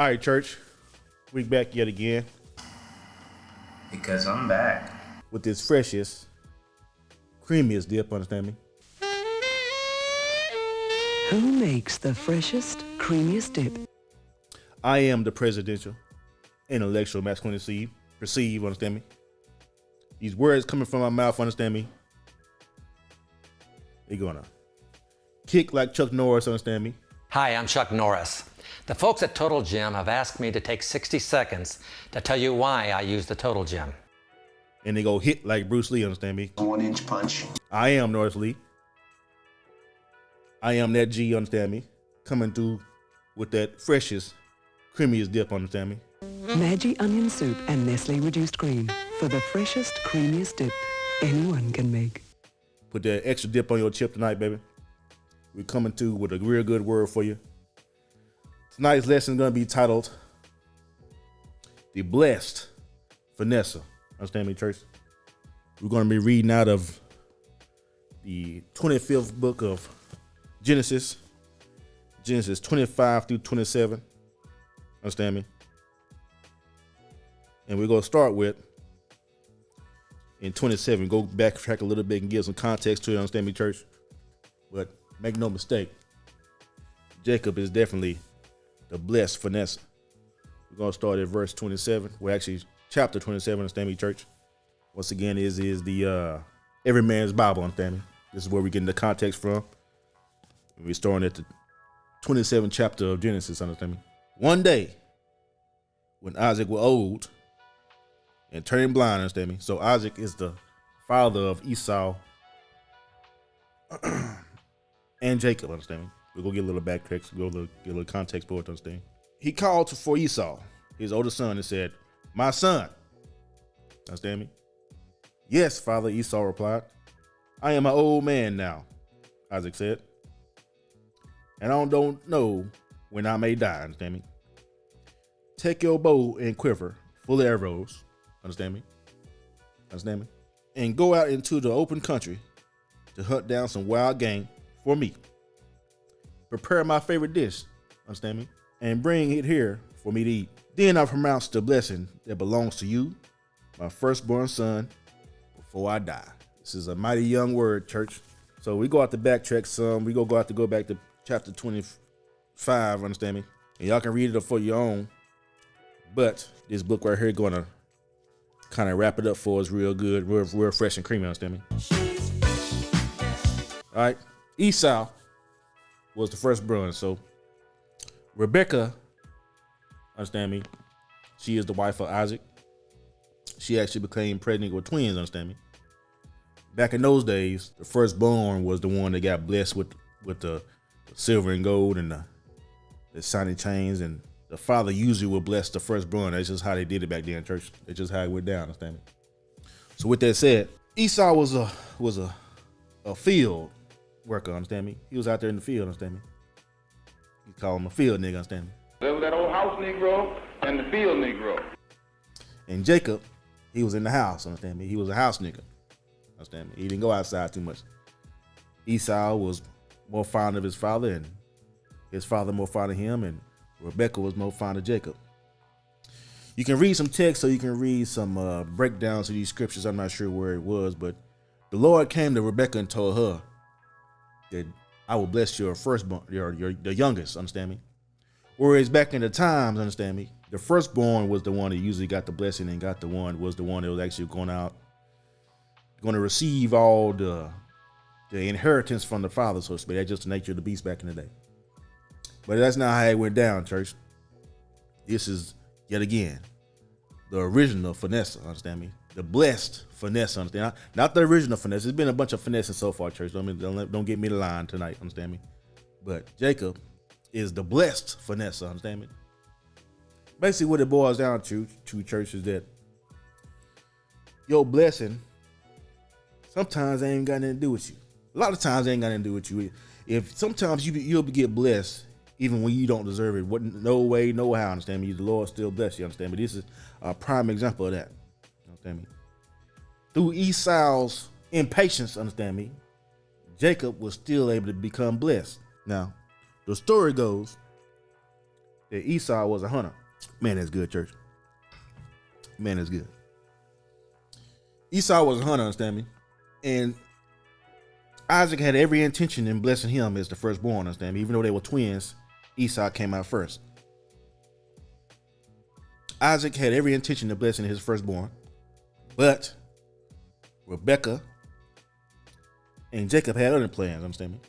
right, church. We back yet again Because I'm back. with this freshest, creamiest dip, understand me? Who makes the freshest, creamiest dip? I am the presidential intellectual masculinity perceive, understand me? These words coming from my mouth, understand me? They're gonna kick like Chuck Norris, understand me? Hi, I'm Chuck Norris. The folks at Total Gym have asked me to take 60 seconds to tell you why I use the Total Gym. And they go hit like Bruce Lee, understand me? 1-inch punch. I am Norris Lee. I am that G, understand me? Coming through with that freshest, creamiest dip, understand me? Maggi onion soup and Nestle reduced cream for the freshest, creamiest dip anyone can make. Put that extra dip on your chip tonight, baby. We're coming through with a real good word for you. Tonight's lesson is going to be titled, The Blessed Finesser. Understand me, church? We're going to be reading out of the 25th book of Genesis 25 through 27. Understand me? And we're going to start with, in 27, go backtrack a little bit and give some context to it, understand me, church? But make no mistake, Jacob is definitely the blessed Finesser. We're going to start at verse 27. Well, actually, chapter 27, understand me, church? Once again, is the Every Man's Bible, understand me? This is where we're getting the context from. We're starting at the 27th chapter of Genesis, understand me? One day, when Isaac was old and turning blind, understand me? So Isaac is the father of Esau and Jacob, understand me? We're going to get a little backtrack, get a little context for it, understand? He called for Esau, his older son, and said, "My son." Understand me? "Yes, father," Esau replied. "I am an old man now," Isaac said, "and I don't know when I may die," understand me? "Take your bow and quiver full of arrows," understand me? Understand me? "And go out into the open country to hunt down some wild game for me. Prepare my favorite dish," understand me? "And bring it here for me to eat. Then I pronounce the blessing that belongs to you, my firstborn son, before I die." This is a mighty young word, church. So we go out to backtrack some. We go out to go back to chapter 25, understand me? And y'all can read it for your own. But this book right here going to kind of wrap it up for us real good, real fresh and creamy, understand me? All right. Esau was the firstborn. So Rebecca, understand me? She is the wife of Isaac. She actually became pregnant with twins, understand me? Back in those days, the firstborn was the one that got blessed with the silver and gold and the shiny chains, and the father usually would bless the firstborn. That's just how they did it back then in church. That's just how it went down, understand me? So with that said, Esau was a field worker, understand me? He was out there in the field, understand me? You call him a field nigga, understand me? There was that old house Negro and the field Negro. And Jacob, he was in the house, understand me? He was a house nigga, understand me? He didn't go outside too much. Esau was more fond of his father, and his father more fond of him, and Rebecca was more fond of Jacob. You can read some text, or you can read some breakdowns of these scriptures. I'm not sure where it was, but the Lord came to Rebecca and told her that I will bless your firstborn, the youngest, understand me? Whereas back in the times, understand me, the firstborn was the one that usually got the blessing, and was the one that was actually going to receive all the inheritance from the father, so to speak. That's just the nature of the beast back in the day. But that's not how it went down, church. This is, yet again, the original Finesser, understand me? The blessed Finesser, understand? Not the original Finesser. There's been a bunch of Finesser so far, church. Don't get me the line tonight, understand me? But Jacob is the blessed Finesser, understand me? Basically what it boils down to church, is that your blessing sometimes ain't got nothing to do with you. A lot of times it ain't got nothing to do with you. If sometimes you'll get blessed even when you don't deserve it, no way, no how, understand me? The Lord still bless you, understand me? This is a prime example of that, understand me? Through Esau's impatience, understand me, Jacob was still able to become blessed. Now, the story goes that Esau was a hunter. Man, that's good, church. Man, that's good. Esau was a hunter, understand me? And Isaac had every intention in blessing him as the firstborn, understand me? Even though they were twins, Esau came out first. Isaac had every intention of blessing his firstborn, but Rebekah and Jacob had other plans, understand me?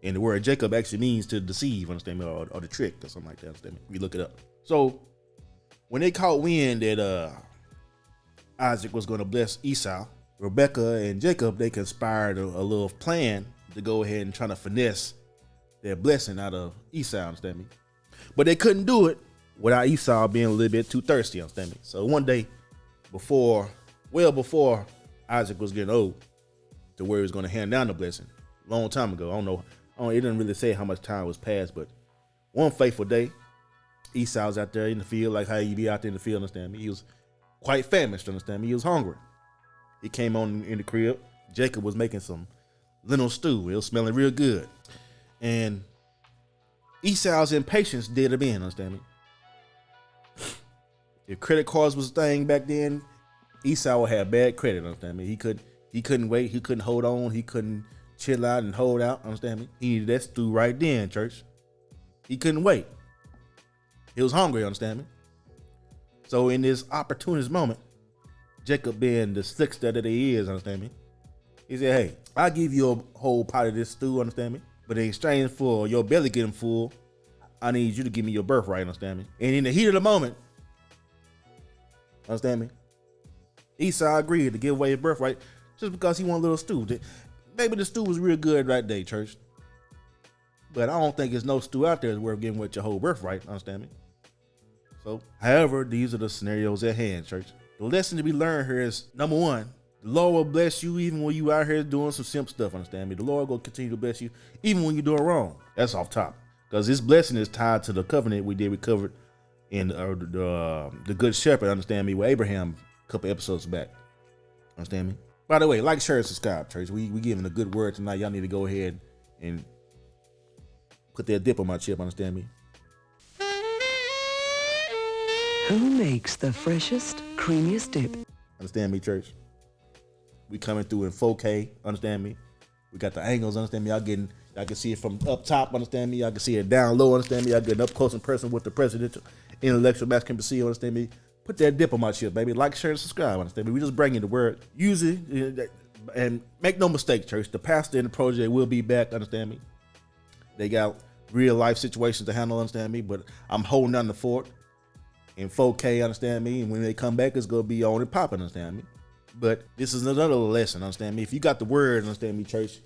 And the word Jacob actually means to deceive, understand me, or to trick or something like that, understand me? We look it up. So when they caught wind that Isaac was going to bless Esau, Rebekah and Jacob, they conspired a little plan to go ahead and try to finesse their blessing out of Esau, understand me? But they couldn't do it without Esau being a little bit too thirsty, understand me? So one day before Isaac was getting old to where he was going to hand down the blessing, long time ago, I don't know, it didn't really say how much time was passed, but one fateful day, Esau was out there in the field, like how you be out there in the field, understand me? He was quite famished, understand me? He was hungry. He came on in the crib. Jacob was making some lentil stew. It was smelling real good. And Esau's impatience did him in, understand me? If credit cards was a thing back then, Esau would have bad credit, understand me? He couldn't wait. He couldn't hold on. He couldn't chill out and hold out, understand me? He needed that stew right then, church. He couldn't wait. He was hungry, understand me? So in this opportunist moment, Jacob being the slickster that he is, understand me? He said, hey, I'll give you a whole pot of this stew, understand me? But in exchange for your belly getting full, I need you to give me your birthright, understand me? And in the heat of the moment, understand me? Esau agreed to give away his birthright just because he wanted a little stew. Maybe the stew was real good that day, church. But I don't think there's no stew out there that's worth giving with your whole birthright, understand me? So, however, these are the scenarios at hand, church. The lesson to be learned here is, number one, the Lord will bless you even when you out here doing some simp stuff, understand me? The Lord will continue to bless you even when you're doing wrong. That's off top. Because this blessing is tied to the covenant we covered in the Good Shepherd, understand me, with Abraham a couple episodes back. Understand me? By the way, like, share, and subscribe, church. We giving a good word tonight. Y'all need to go ahead and put that dip on my chip, understand me? Who makes the freshest, creamiest dip? Understand me, church? We coming through in 4K, understand me? We got the angles, understand me? Y'all can see it from up top, understand me? Y'all can see it down low, understand me? Y'all getting up close and personal with the presidential intellectual masculine procedure, understand me? Put that dip on my chip, baby. Like, share, and subscribe, understand me? We just bringing the word. Use it, and make no mistake, church. The pastor and the project will be back, understand me? They got real life situations to handle, understand me? But I'm holding down the fort in 4K, understand me? And when they come back, it's going to be on and popping, understand me? But this is another lesson, understand me? If you got the word, understand me, church,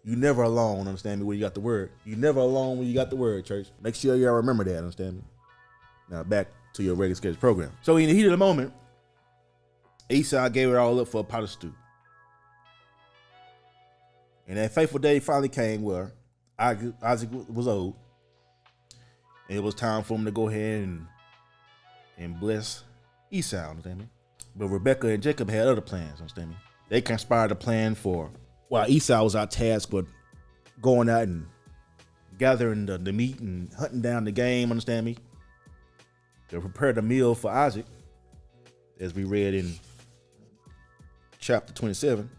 you never alone, understand me, when you got the word. You never alone when you got the word, church. Make sure y'all remember that, understand me? Now back to your regular scheduled program. So in the heat of the moment, Esau gave it all up for a pot of stew. And that fateful day finally came where Isaac was old. And it was time for him to go ahead and bless Esau, understand me? But Rebekah and Jacob had other plans, understand me? They conspired a plan for, while Esau was out tasked with going out and gathering the meat and hunting down the game, understand me? They prepared a meal for Isaac, as we read in chapter 27.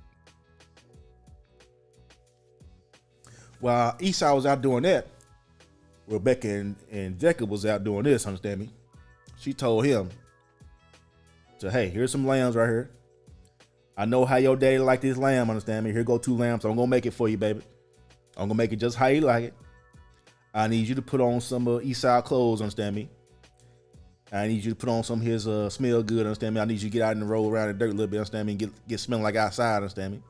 While Esau was out doing that, Rebekah and Jacob was out doing this, understand me? She told him, so, hey, here's some lambs right here. I know how your daddy like this lamb, understand me? Here go 2 lambs. I'm going to make it for you, baby. I'm going to make it just how you like it. I need you to put on some Esau clothes, understand me? I need you to put on some of his smell good, understand me? I need you to get out and roll around in the dirt a little bit, understand me? And get smelling like outside, understand me?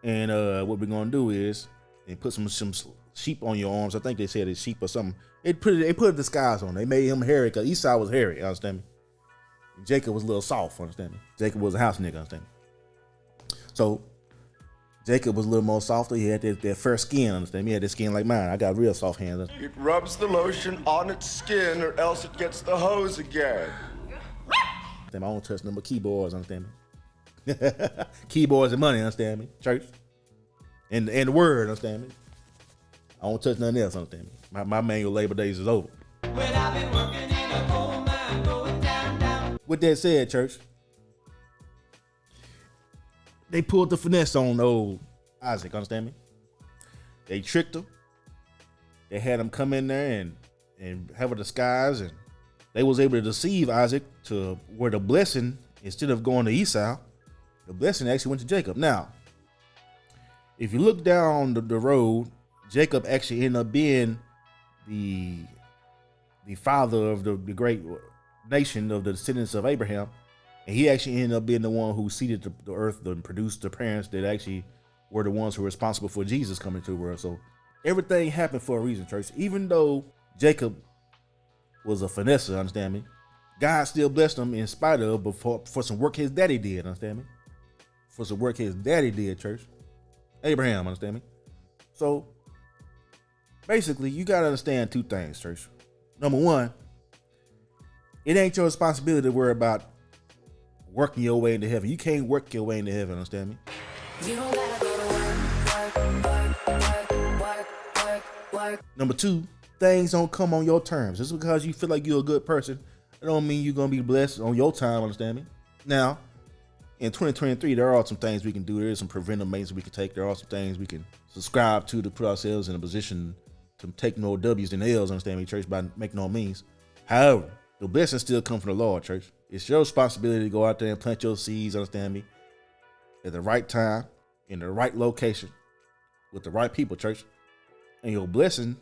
And what we're going to do is, and put some sheep on your arms. I think they said it's sheep or something. They put a disguise on. They made him hairy because Esau was hairy, understand me? Jacob was a little soft, understand me? Jacob was a house nigga, understand me? So Jacob was a little more softer. He had that fair skin, understand me? He had that skin like mine. I got real soft hands. It rubs the lotion on its skin or else it gets the hose again. I don't touch them but keyboards, understand me? Keyboards and money, understand me? Church. And the word, understand me? I won't touch nothing else, understand me? My manual labor days is over. Well, I've been working in a coal mine, going down. With that said, church, they pulled the finesse on old Isaac, understand me? They tricked him. They had him come in there and have a disguise, and they was able to deceive Isaac to where the blessing, instead of going to Esau, the blessing actually went to Jacob. Now, if you look down the road, Jacob actually ended up being the father of the great nation of the descendants of Abraham. And he actually ended up being the one who seeded the earth and produced the parents that actually were the ones who were responsible for Jesus coming to the world. So everything happened for a reason, church. Even though Jacob was a finesser, understand me, God still blessed him in spite of, but for some work his daddy did, understand me? For some work his daddy did, church. Abraham, understand me? So basically, you got to understand two things, church. Number one, it ain't your responsibility to worry about working your way into heaven. You can't work your way into heaven, understand me? You don't gotta go to work. Number two, things don't come on your terms. Just because you feel like you're a good person, it don't mean you're going to be blessed on your time, understand me? Now, in 2023, there are some things we can do. There is some preventive measures we can take. There are some things we can subscribe to put ourselves in a position to take more W's than L's, understand me, church, by making no means. However, the blessings still come from the Lord, church. It's your responsibility to go out there and plant your seeds, understand me, at the right time, in the right location, with the right people, church. And your blessing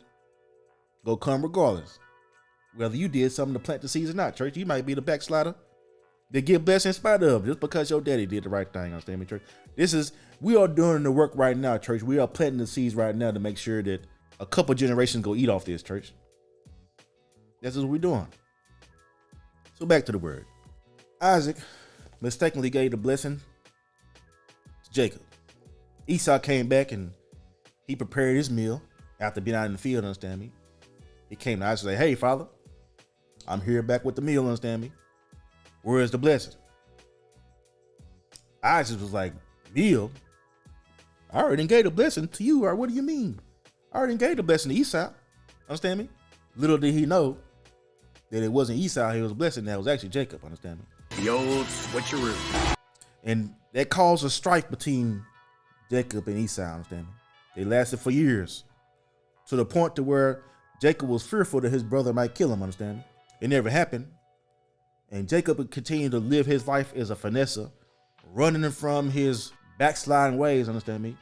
go come regardless. Whether you did something to plant the seeds or not, church. You might be the backslider that get blessed in spite of, just because your daddy did the right thing, understand me, church. We are doing the work right now, church. We are planting the seeds right now to make sure that a couple generations go eat off this, church. That's what we're doing. So back to the word. Isaac mistakenly gave the blessing to Jacob. Esau came back and he prepared his meal after being out in the field, understand me. He came to Isaac and said, hey, father, I'm here back with the meal, understand me. Where is the blessing? Isaac was like, meal? I already gave the blessing to you, or what do you mean? I already gave the blessing to Esau, understand me? Little did he know that it wasn't Esau he was blessing, that was actually Jacob, understand me? The old switcheroo. And that caused a strife between Jacob and Esau, understand me? They lasted for years, to the point to where Jacob was fearful that his brother might kill him, understand me? It never happened. And Jacob would continue to live his life as a finesser, running from his backsliding ways, understand me?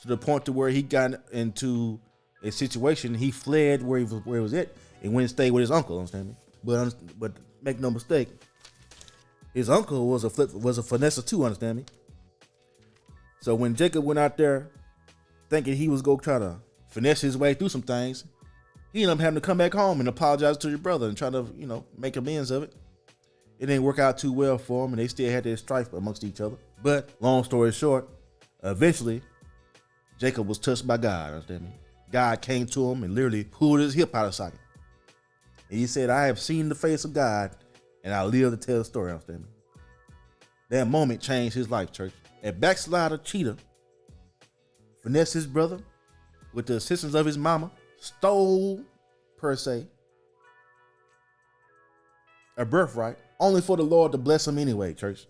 To the point to where he got into a situation, he fled where he was at and went and stayed with his uncle, understand me? But make no mistake, his uncle was a finesser too, understand me? So when Jacob went out there thinking he was going to try to finesse his way through some things, he ended up having to come back home and apologize to his brother and try to, make amends of it. It didn't work out too well for him, and they still had their strife amongst each other. But long story short, eventually, Jacob was touched by God, understand me? God came to him and literally pulled his hip out of socket. And he said, I have seen the face of God, and I live to tell the story, understand me? That moment changed his life, church. A backslider cheater finessed his brother with the assistance of his mama, stole, per se, a birthright, only for the Lord to bless him anyway, church.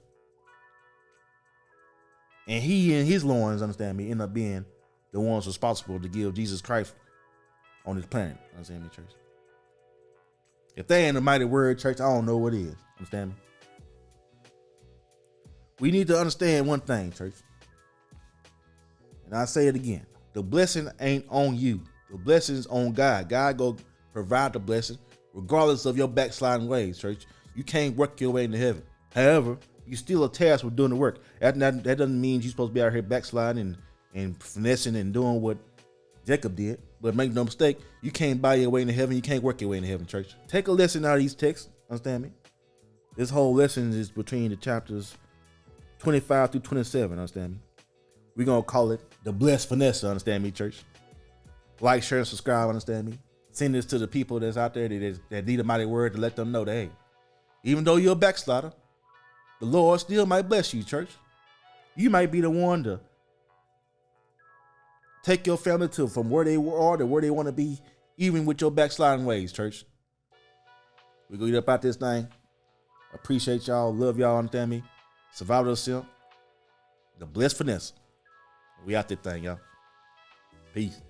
And he and his loins, understand me, end up being the ones responsible to give Jesus Christ on this planet, understand me, church. If they ain't a mighty word, church, I don't know what is, understand me. We need to understand one thing, church. And I say it again. The blessing ain't on you. The blessing's on God. God go provide the blessing regardless of your backsliding ways, church. You can't work your way into heaven. However, you still are tasked with doing the work. That doesn't mean you're supposed to be out here backsliding and finessing and doing what Jacob did. But make no mistake, you can't buy your way into heaven. You can't work your way into heaven, church. Take a lesson out of these texts, understand me? This whole lesson is between the chapters 25 through 27, understand me? We're going to call it the blessed finesse, understand me, church? Like, share, and subscribe, understand me? Send this to the people that's out there that need a mighty word to let them know that, hey, even though you're a backslider, the Lord still might bless you, church. You might be the one to take your family to from where they are to where they want to be, even with your backsliding ways, church. We gonna get up out this thing. Appreciate y'all, love y'all, understand me? Survival of Simp. The blessed Finesser. We out this thing, y'all. Peace.